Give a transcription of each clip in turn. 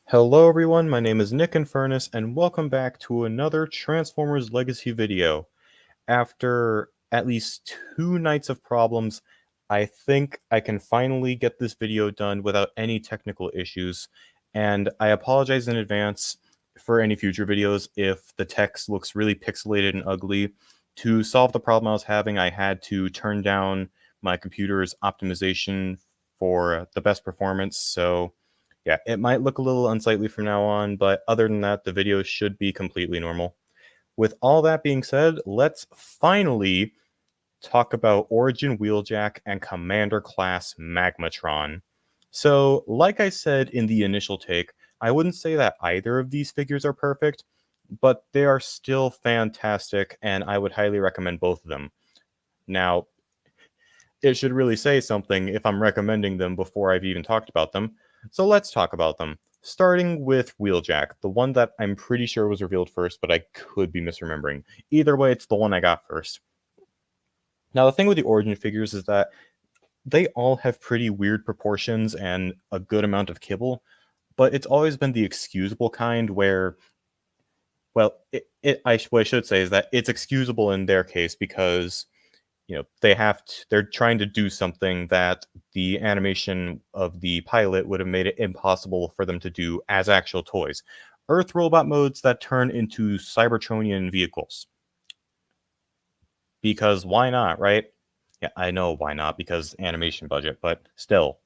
Hello everyone, my name is Nick Infernus, and welcome back to another Transformers Legacy video. After at least 2 nights of problems, I think I can finally get this video done without any technical issues, and I apologize in advance for any future videos if the text looks really pixelated and ugly. To solve the problem I was having, I had to turn down my computer's optimization for the best performance, so yeah, it might look a little unsightly from now on, but other than that, the video should be completely normal. With all that being said, let's finally talk about Origin Wheeljack and Commander Class Magmatron. So, like I said in the initial take, I wouldn't say that either of these figures are perfect, but they are still fantastic, and I would highly recommend both of them. Now, it should really say something if I'm recommending them before I've even talked about them. So let's talk about them. Starting with Wheeljack, the one that I'm pretty sure was revealed first, but I could be misremembering. Either way, it's the one I got first. Now, the thing with the Origin figures is that they all have pretty weird proportions and a good amount of kibble, but it's always been the excusable kind where, well, what I should say is that it's excusable in their case because they're trying to do something that the animation of the pilot would have made it impossible for them to do as actual toys. Earth robot modes that turn into Cybertronian vehicles. Because why not, right? Yeah, I know why not, because animation budget, but still.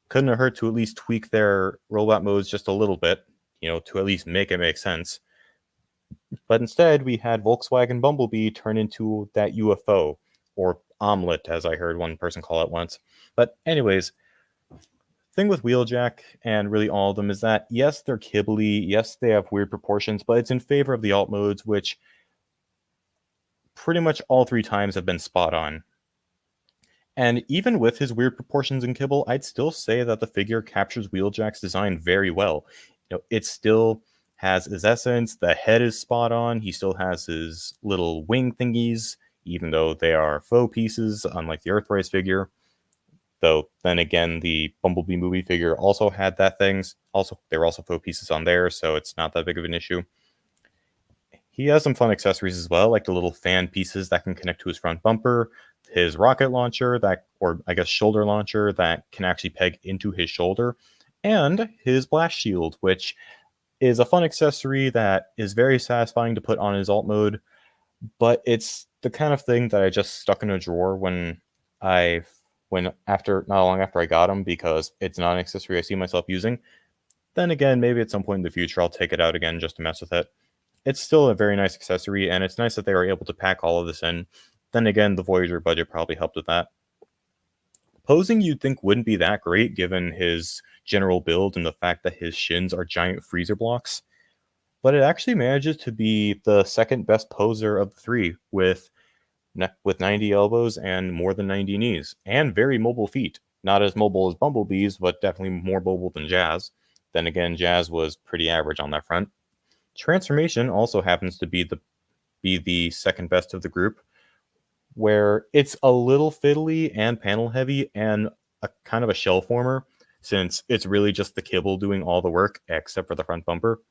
Couldn't have hurt to at least tweak their robot modes just a little bit, to at least make it make sense. But instead, we had Volkswagen Bumblebee turn into that UFO, or omelet, as I heard one person call it once. But anyways, thing with Wheeljack and really all of them is that yes, they're kibbly, yes, they have weird proportions, but it's in favor of the alt modes, which pretty much all 3 times have been spot on. And even with his weird proportions and kibble, I'd still say that the figure captures Wheeljack's design very well. It still has his essence, the head is spot on, he still has his little wing thingies, even though they are faux pieces, unlike the Earthrise figure. Though, then again, the Bumblebee movie figure also had that things. Also, they were also faux pieces on there, so it's not that big of an issue. He has some fun accessories as well, like the little fan pieces that can connect to his front bumper, his rocket launcher or I guess shoulder launcher that can actually peg into his shoulder, and his blast shield, which is a fun accessory that is very satisfying to put on his alt mode, but it's the kind of thing that I just stuck in a drawer not long after I got him, because it's not an accessory I see myself using. Then again, maybe at some point in the future I'll take it out again just to mess with it. It's still a very nice accessory, and it's nice that they were able to pack all of this in. Then again, the Voyager budget probably helped with that. Posing you'd think wouldn't be that great given his general build and the fact that his shins are giant freezer blocks, but it actually manages to be the second best poser of the three, with 90 elbows and more than 90 knees, and very mobile feet. Not as mobile as Bumblebee's, but definitely more mobile than Jazz. Then again, Jazz was pretty average on that front. Transformation also happens to be the second best of the group, where it's a little fiddly and panel heavy and a kind of a shell former, since it's really just the kibble doing all the work except for the front bumper.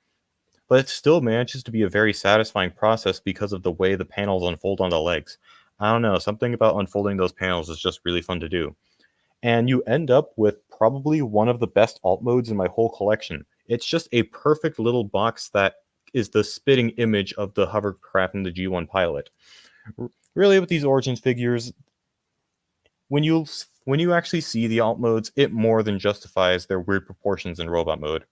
But it still manages to be a very satisfying process because of the way the panels unfold on the legs. I don't know, something about unfolding those panels is just really fun to do. And you end up with probably one of the best alt modes in my whole collection. It's just a perfect little box that is the spitting image of the hovercraft in the G1 pilot. Really, with these Origins figures, when you actually see the alt modes, it more than justifies their weird proportions in robot mode.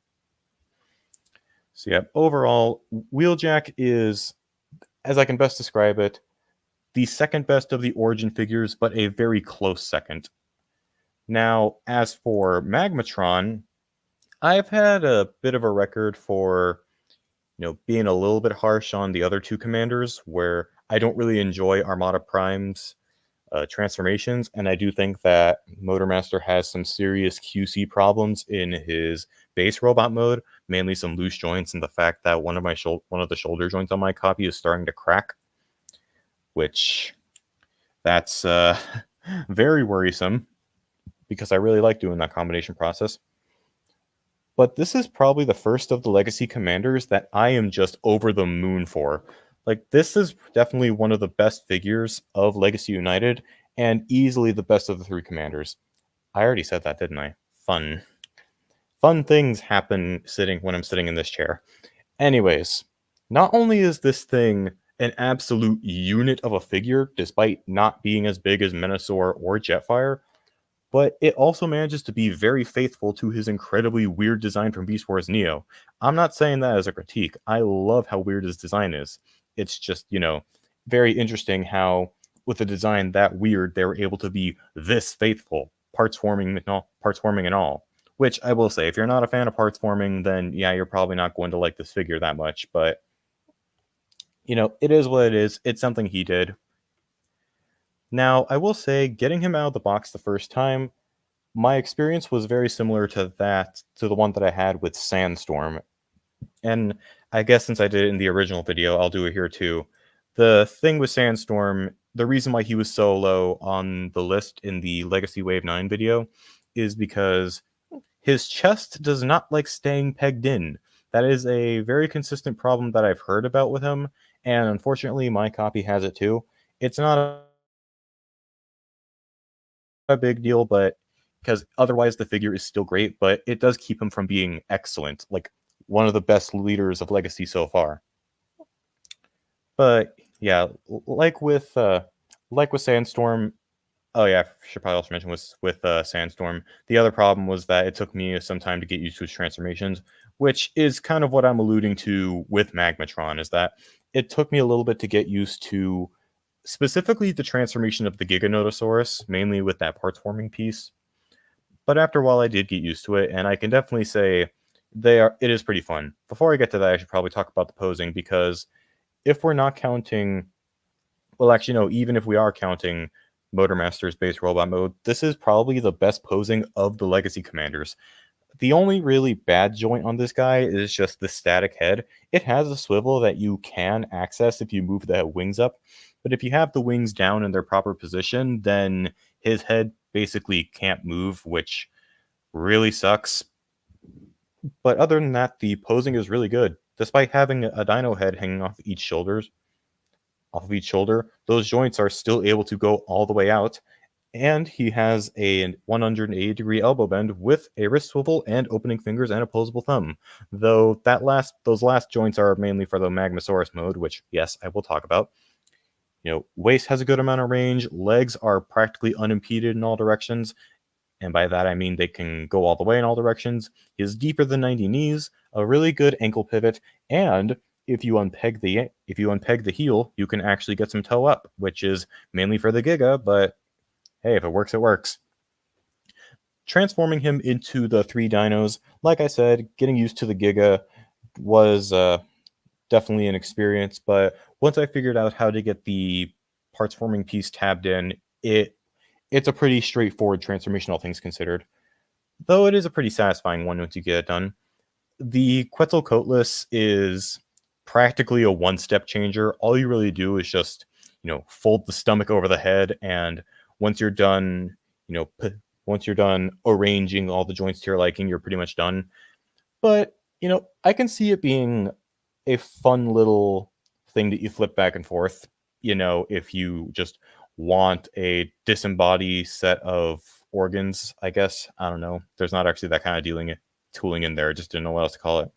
So yeah, overall, Wheeljack is, as I can best describe it, the second best of the Origin figures, but a very close second. Now, as for Magmatron, I've had a bit of a record for, being a little bit harsh on the other two commanders, where I don't really enjoy Armada Prime's transformations, and I do think that Motormaster has some serious QC problems in his base robot mode, mainly some loose joints and the fact that one of the shoulder joints on my copy is starting to crack, which that's very worrisome because I really like doing that combination process. But this is probably the first of the Legacy Commanders that I am just over the moon for. Like, this is definitely one of the best figures of Legacy United, and easily the best of the three commanders. I already said that, didn't I? Fun. Fun things happen when I'm sitting in this chair. Anyways, not only is this thing an absolute unit of a figure, despite not being as big as Menasor or Jetfire, but it also manages to be very faithful to his incredibly weird design from Beast Wars Neo. I'm not saying that as a critique. I love how weird his design is. It's just, very interesting how, with a design that weird, they were able to be this faithful, parts forming and all. Which I will say, if you're not a fan of parts forming, then yeah, you're probably not going to like this figure that much. But it is what it is. It's something he did. Now, I will say, getting him out of the box the first time, my experience was very similar to the one that I had with Sandstorm. And I guess since I did it in the original video, I'll do it here too. The thing with Sandstorm, the reason why he was so low on the list in the Legacy Wave 9 video is because his chest does not like staying pegged in. That is a very consistent problem that I've heard about with him, and unfortunately my copy has it too. It's not a big deal, but because otherwise the figure is still great, but it does keep him from being excellent, like one of the best leaders of Legacy so far. But yeah, like with Sandstorm. Oh yeah, I should probably also mention with Sandstorm. The other problem was that it took me some time to get used to his transformations, which is kind of what I'm alluding to with Magmatron. Is that it took me a little bit to get used to specifically the transformation of the Giganotosaurus, mainly with that parts forming piece. But after a while, I did get used to it, and I can definitely say it is pretty fun. Before I get to that, I should probably talk about the posing, because if we're not counting, well, actually, no, even if we are counting Motormaster's base robot mode, this is probably the best posing of the Legacy Commanders. The only really bad joint on this guy is just the static head. It has a swivel that you can access if you move the wings up, but if you have the wings down in their proper position, then his head basically can't move, which really sucks. But other than that, the posing is really good. Despite having a dino head hanging off of each shoulder, those joints are still able to go all the way out, and he has a 180-degree elbow bend with a wrist swivel and opening fingers and opposable thumb. Though those last joints are mainly for the Magmasaurus mode, which yes, I will talk about. Waist has a good amount of range, legs are practically unimpeded in all directions, and by that I mean they can go all the way in all directions. He has deeper than 90 knees, a really good ankle pivot, and if you unpeg the heel, you can actually get some toe up, which is mainly for the Giga, but hey, if it works, it works. Transforming him into the three dinos, like I said, getting used to the Giga was definitely an experience, but once I figured out how to get the parts forming piece tabbed in, it's a pretty straightforward transformation, all things considered. Though it is a pretty satisfying one once you get it done. The Quetzalcoatlus is practically a one-step changer. All you really do is just, fold the stomach over the head, and once you're done, arranging all the joints to your liking, you're pretty much done. But, I can see it being a fun little thing that you flip back and forth, if you just want a disembodied set of organs, I guess. I don't know. There's not actually that kind of tooling in there. I just didn't know what else to call it.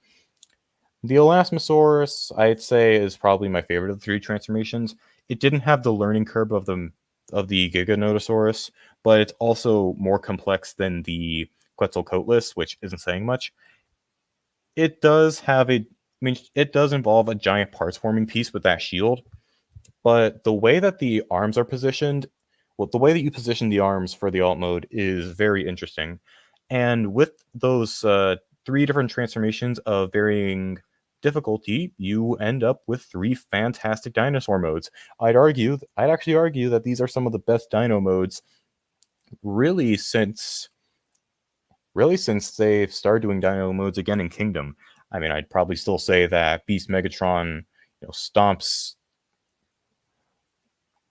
The Elasmosaurus, I'd say, is probably my favorite of the three transformations. It didn't have the learning curve of the Giganotosaurus, but it's also more complex than the Quetzalcoatlus, which isn't saying much. It does it does involve a giant parts forming piece with that shield, but the way that the arms are positioned, the way that you position the arms for the alt mode is very interesting. And with those three different transformations of varying difficulty, you end up with three fantastic dinosaur modes. I'd actually argue that these are some of the best dino modes really since they started doing dino modes again in Kingdom. I mean, I'd probably still say that Beast Megatron, stomps.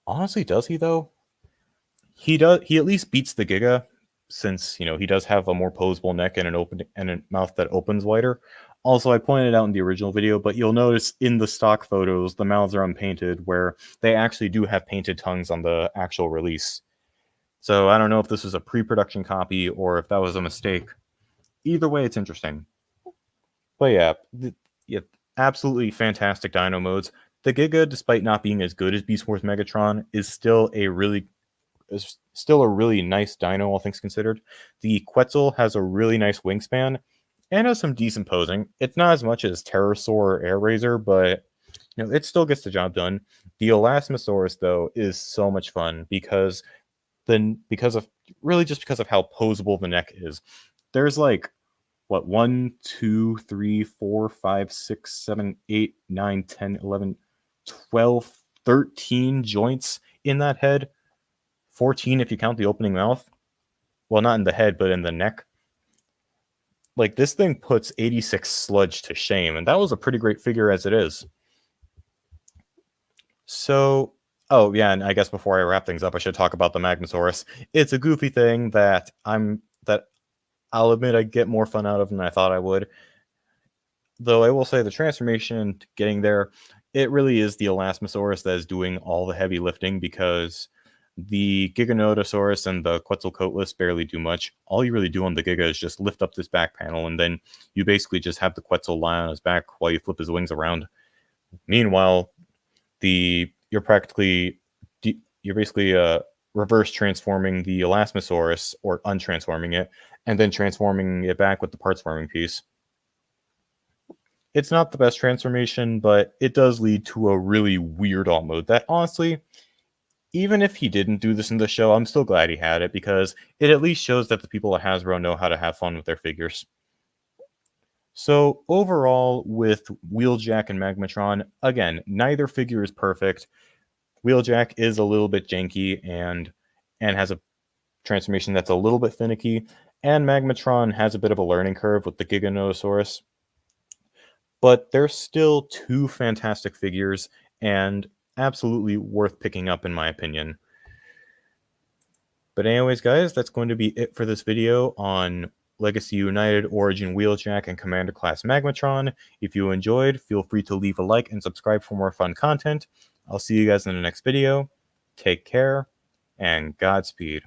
Honestly, does he though? He does. He at least beats the Giga, since he does have a more posable neck and a mouth that opens wider. Also, I pointed out in the original video, but you'll notice in the stock photos the mouths are unpainted, where they actually do have painted tongues on the actual release. So I don't know if this was a pre-production copy or if that was a mistake. Either way, it's interesting. But yeah, absolutely fantastic dino modes. The Giga, despite not being as good as Beast Wars Megatron, is still a really nice dino, all things considered. The Quetzal has a really nice wingspan and has some decent posing. It's not as much as Pterosaur or Air Razor, but it still gets the job done. The Elasmosaurus, though, is so much fun because because of how posable the neck is. There's like 1, 2, 3, 4, 5, 6, 7, 8, 9, 10, 11, 12, 13 joints in that head. 14 if you count the opening mouth. Well, not in the head, but in the neck. Like, this thing puts 86 sludge to shame, and that was a pretty great figure as it is. So, oh yeah, and I guess before I wrap things up, I should talk about the Magmasaurus. It's a goofy thing that I'll admit I get more fun out of than I thought I would. Though I will say the transformation getting there, it really is the Elasmosaurus that is doing all the heavy lifting, because the Giganotosaurus and the Quetzalcoatlus barely do much. All you really do on the Giga is just lift up this back panel, and then you basically just have the Quetzal lie on his back while you flip his wings around. Meanwhile, you're basically reverse transforming the Elasmosaurus, or untransforming it, and then transforming it back with the parts forming piece. It's not the best transformation, but it does lead to a really weird alt mode that, honestly, even if he didn't do this in the show, I'm still glad he had it, because it at least shows that the people at Hasbro know how to have fun with their figures. So overall, with Wheeljack and Magmatron, again, neither figure is perfect. Wheeljack is a little bit janky and has a transformation that's a little bit finicky, and Magmatron has a bit of a learning curve with the Giganotosaurus. But they're still two fantastic figures and absolutely worth picking up, in my opinion. But anyways, guys, that's going to be it for this video on Legacy United, Origin Wheeljack, and Commander Class Magmatron. If you enjoyed, feel free to leave a like and subscribe for more fun content. I'll see you guys in the next video. Take care, and Godspeed.